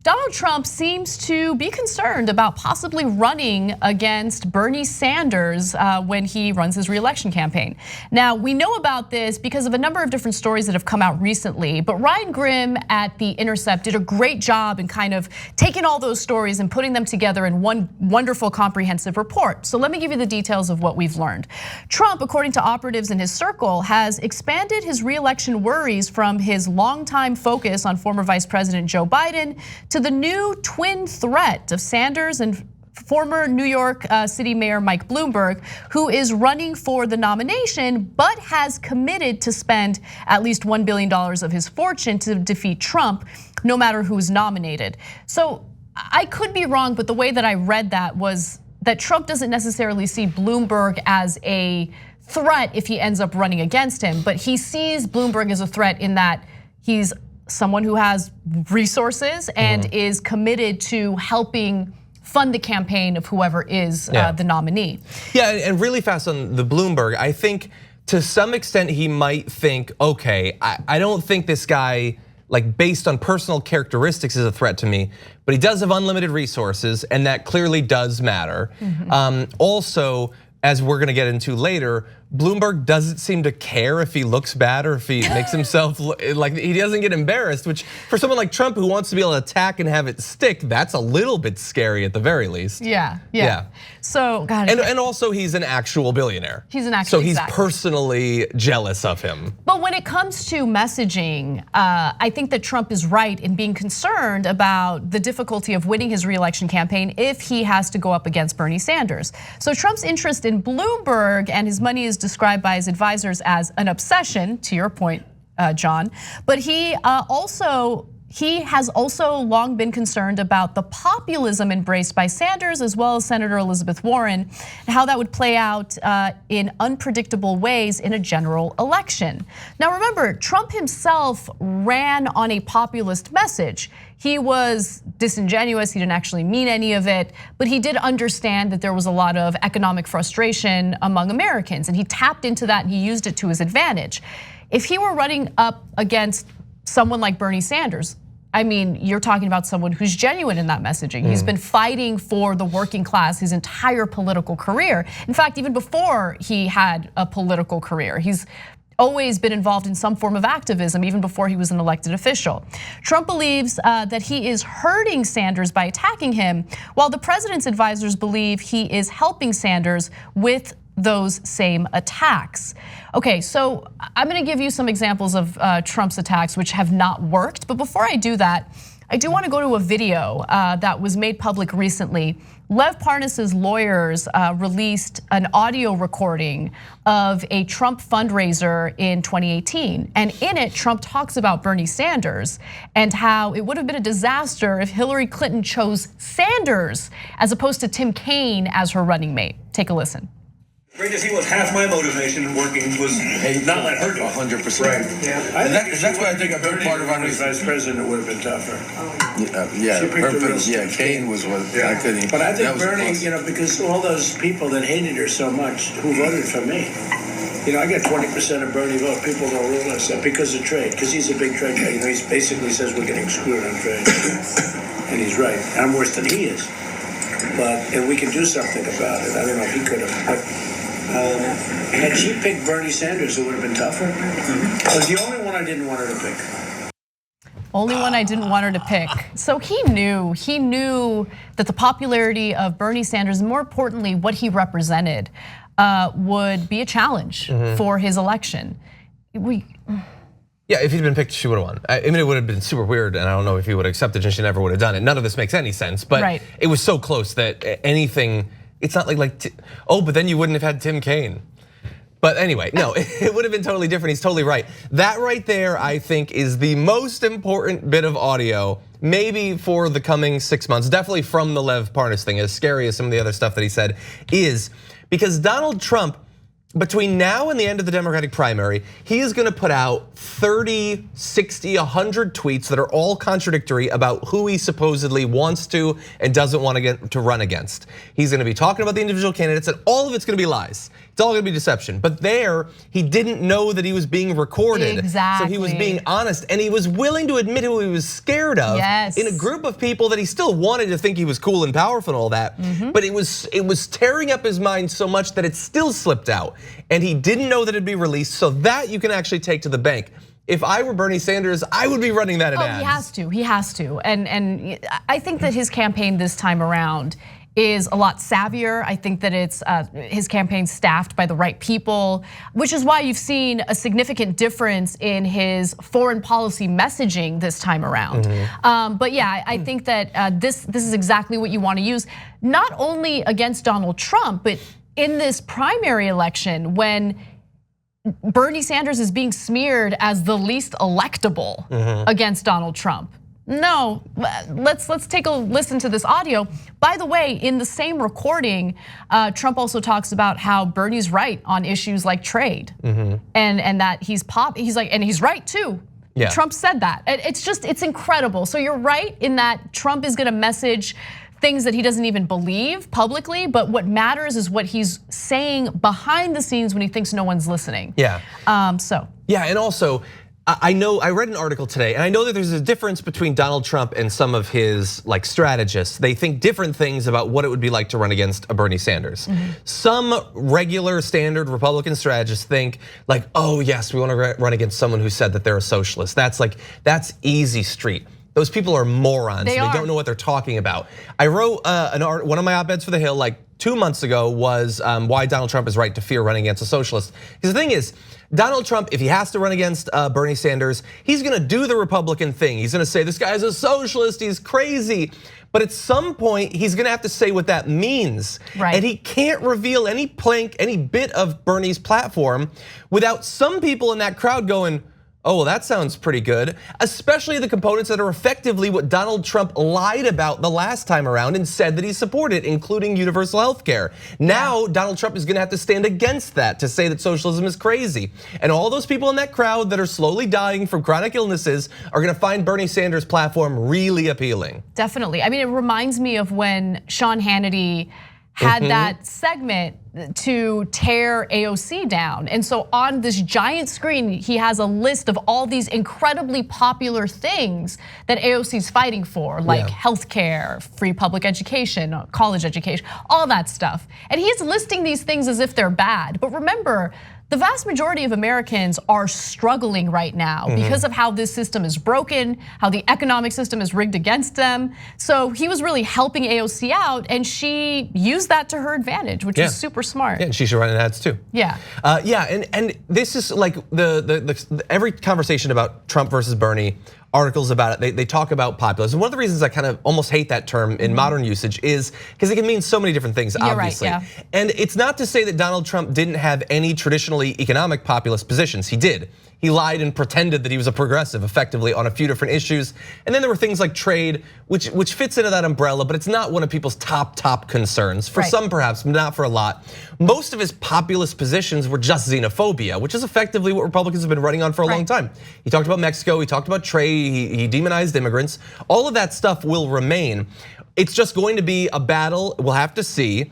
Donald Trump seems to be concerned about possibly running against Bernie Sanders when he runs his re-election campaign. Now, we know about this because of a number of different stories that have come out recently, but Ryan Grimm at The Intercept did a great job in kind of taking all those stories and putting them together in one wonderful comprehensive report. So let me give you the details of what we've learned. Trump, according to operatives in his circle, has expanded his re-election worries from his longtime focus on former Vice President Joe Biden to the new twin threat of Sanders and former New York City Mayor Mike Bloomberg, who is running for the nomination, but has committed to spend at least $1 billion of his fortune to defeat Trump, no matter who's nominated. So I could be wrong, but the way that I read that was that Trump doesn't necessarily see Bloomberg as a threat if he ends up running against him, but he sees Bloomberg as a threat in that he's someone who has resources and is committed to helping fund the campaign of whoever is the nominee. Yeah, and really fast on the Bloomberg, I think to some extent he might think, okay, I don't think this guy, like based on personal characteristics, is a threat to me, but he does have unlimited resources, and that clearly does matter. Also, as we're gonna get into later, Bloomberg doesn't seem to care if he looks bad or if he makes himself like he doesn't get embarrassed, which for someone like Trump who wants to be able to attack and have it stick, that's a little bit scary at the very least. Yeah. So, God. And also he's an actual billionaire. He's an actual, so he's personally jealous of him. But when it comes to messaging, I think that Trump is right in being concerned about the difficulty of winning his re-election campaign if he has to go up against Bernie Sanders. So Trump's interest in Bloomberg and his money is described by his advisors as an obsession, to your point, John. But he has also long been concerned about the populism embraced by Sanders as well as Senator Elizabeth Warren, and how that would play out in unpredictable ways in a general election. Now remember, Trump himself ran on a populist message. He was disingenuous, he didn't actually mean any of it, but he did understand that there was a lot of economic frustration among Americans, and he tapped into that and he used it to his advantage. If he were running up against someone like Bernie Sanders, I mean, you're talking about someone who's genuine in that messaging. He's been fighting for the working class his entire political career. In fact, even before he had a political career, he's always been involved in some form of activism, even before he was an elected official. Trump believes that he is hurting Sanders by attacking him, while the president's advisors believe he is helping Sanders with those same attacks. Okay, so I'm gonna give you some examples of Trump's attacks which have not worked, but before I do that, I do wanna go to a video that was made public recently. Lev Parnas's lawyers released an audio recording of a Trump fundraiser in 2018. And in it, Trump talks about Bernie Sanders and how it would have been a disaster if Hillary Clinton chose Sanders as opposed to Tim Kaine as her running mate. Take a listen. Greatest thing was half my motivation in working was not let her do it. 100%. Right. Yeah. That's why I think a big part of our vice president would have been tougher. Kaine was one. Yeah. I couldn't. But I think Bernie, because all those people that hated her so much who voted for me. I got 20% of Bernie vote. People don't realize that because of trade, because he's a big trade guy. He basically says we're getting screwed on trade, and he's right. I'm worse than he is. And we can do something about it. I don't know if he could have. Had she picked Bernie Sanders, it would have been tougher. It was the only one I didn't want her to pick. Only one I didn't want her to pick. So he knew that the popularity of Bernie Sanders, and more importantly, what he represented, would be a challenge for his election. Yeah, if he'd been picked, she would have won. I mean, it would have been super weird, and I don't know if he would have accepted, and she never would have done it. None of this makes any sense, but it was so close that anything. It's not but then you wouldn't have had Tim Kaine. But anyway, no, it would have been totally different. He's totally right. That right there, I think, is the most important bit of audio, maybe for the coming 6 months, definitely from the Lev Parnas thing, as scary as some of the other stuff that he said is, because Donald Trump, between now and the end of the Democratic primary, he is gonna put out 30, 60, 100 tweets that are all contradictory about who he supposedly wants to and doesn't want to run against. He's gonna be talking about the individual candidates, and all of it's gonna be lies. It's all gonna be deception. But there, he didn't know that he was being recorded. Exactly. So he was being honest, and he was willing to admit who he was scared of in a group of people that he still wanted to think he was cool and powerful and all that. But it was tearing up his mind so much that it still slipped out. And he didn't know that it'd be released, so that you can actually take to the bank. If I were Bernie Sanders, I would be running that in ads. He has to. And I think that his campaign this time around is a lot savvier. I think that it's his campaign staffed by the right people, which is why you've seen a significant difference in his foreign policy messaging this time around. But yeah, I think that this is exactly what you want to use, not only against Donald Trump, but in this primary election when Bernie Sanders is being smeared as the least electable against Donald Trump. No, let's take a listen to this audio. By the way, in the same recording, Trump also talks about how Bernie's right on issues like trade, and that he's like, and he's right too. Yeah. Trump said that. It's incredible. So you're right in that Trump is gonna message things that he doesn't even believe publicly, but what matters is what he's saying behind the scenes when he thinks no one's listening. Yeah. Yeah, and also, I read an article today, and I know that there's a difference between Donald Trump and some of his strategists. They think different things about what it would be like to run against a Bernie Sanders. Some regular standard Republican strategists think oh yes, we want to run against someone who said that they're a socialist. That's easy street. Those people are morons. They don't know what they're talking about. I wrote one of my op-eds for The Hill 2 months ago was why Donald Trump is right to fear running against a socialist. Because the thing is, Donald Trump, if he has to run against Bernie Sanders, he's gonna do the Republican thing. He's gonna say, this guy's a socialist, he's crazy. But at some point, he's gonna have to say what that means. Right. And he can't reveal any bit of Bernie's platform without some people in that crowd going, oh, well, that sounds pretty good. Especially the components that are effectively what Donald Trump lied about the last time around and said that he supported, including universal health care. Now, Donald Trump is gonna have to stand against that to say that socialism is crazy. And all those people in that crowd that are slowly dying from chronic illnesses are gonna find Bernie Sanders' platform really appealing. Definitely. I mean, it reminds me of when Sean Hannity had that segment to tear AOC down. And so on this giant screen, he has a list of all these incredibly popular things that AOC's fighting for, like healthcare, free public education, college education, all that stuff. And he's listing these things as if they're bad. But remember, the vast majority of Americans are struggling right now because of how this system is broken, how the economic system is rigged against them. So he was really helping AOC out, and she used that to her advantage, which is super smart. Yeah, and she should run in ads too. Yeah. And this is like every conversation about Trump versus Bernie, articles about it, they talk about populism. One of the reasons I kind of almost hate that term in modern usage is because it can mean so many different things, obviously. Right, and it's not to say that Donald Trump didn't have any traditionally economic populist positions. He did. He lied and pretended that he was a progressive effectively on a few different issues. And then there were things like trade, which fits into that umbrella, but it's not one of people's top concerns. For some perhaps, but not for a lot. Most of his populist positions were just xenophobia, which is effectively what Republicans have been running on for a long time. He talked about Mexico, he talked about trade, he demonized immigrants. All of that stuff will remain. It's just going to be a battle, we'll have to see.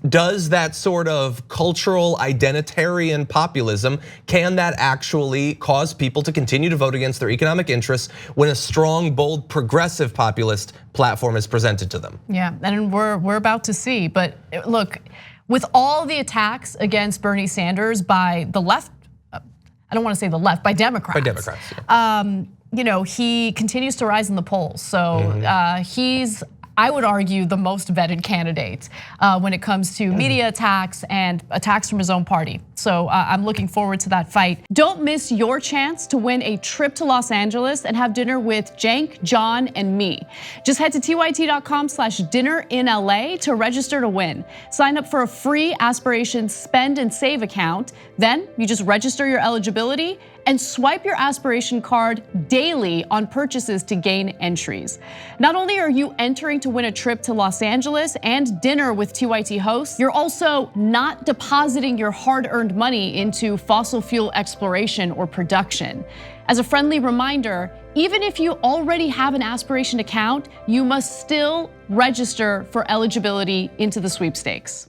Does that sort of cultural identitarian populism, can that actually cause people to continue to vote against their economic interests when a strong, bold, progressive populist platform is presented to them? Yeah, and we're about to see. But look, with all the attacks against Bernie Sanders by the left, I don't want to say the left, by Democrats. By Democrats, he continues to rise in the polls. So he's, I would argue, the most vetted candidate when it comes to media attacks and attacks from his own party. So I'm looking forward to that fight. Don't miss your chance to win a trip to Los Angeles and have dinner with Cenk, John, and me. Just head to tyt.com/dinnerinla to register to win. Sign up for a free Aspiration Spend and Save account. Then you just register your eligibility and swipe your Aspiration card daily on purchases to gain entries. Not only are you entering to win a trip to Los Angeles and dinner with TYT hosts, you're also not depositing your hard-earned money into fossil fuel exploration or production. As a friendly reminder, even if you already have an Aspiration account, you must still register for eligibility into the sweepstakes.